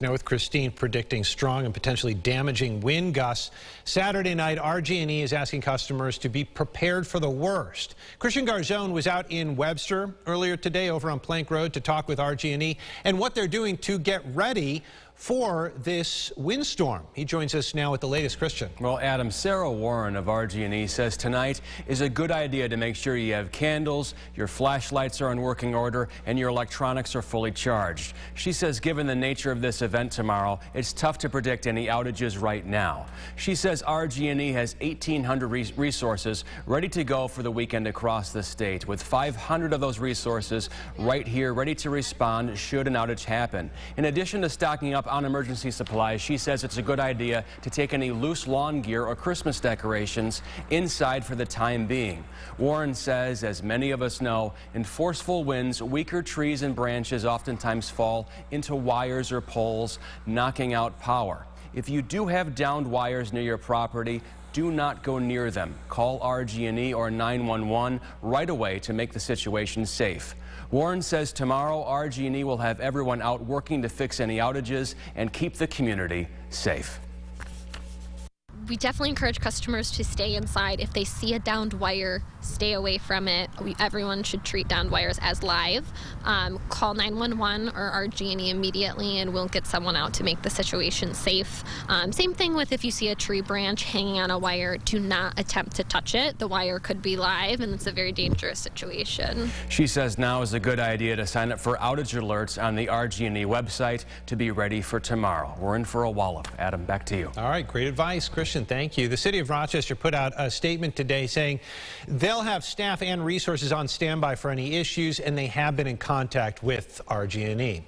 Now with Christine predicting strong and potentially damaging wind gusts. Saturday night, RG&E is asking customers to be prepared for the worst. Christian Garzone was out in Webster earlier today over on Plank Road to talk with RG&E and what they're doing to get ready for this windstorm. He joins us now with the latest. Christian. Well, Adam, Sarah Warren of RG&E says tonight is a good idea to make sure you have candles, your flashlights are in working order, and your electronics are fully charged. She says given the nature of this event tomorrow, it's tough to predict any outages right now. She says RG&E has 1,800 resources ready to go for the weekend across the state, with 500 of those resources right here ready to respond should an outage happen. In addition to stocking up on emergency supplies, she says it's a good idea to take any loose lawn gear or Christmas decorations inside for the time being. Warren says, as many of us know, in forceful winds, weaker trees and branches oftentimes fall into wires or poles, knocking out power. If you do have downed wires near your property, do not go near them. Call RG&E or 911 right away to make the situation safe. Warren says tomorrow RG&E will have everyone out working to fix any outages and keep the community safe. We definitely encourage customers to stay inside. If they see a downed wire, stay away from it. Everyone should treat downed wires as live. Call 911 or RG&E immediately and we'll get someone out to make the situation safe. Same thing with if you see a tree branch hanging on a wire, do not attempt to touch it. The wire could be live and it's a very dangerous situation. She says now is a good idea to sign up for outage alerts on the RG&E website to be ready for tomorrow. We're in for a wallop. Adam, back to you. All right, great advice, Christian. Thank you. The city of Rochester put out a statement today saying they'll have staff and resources on standby for any issues, and they have been in contact with RG&E.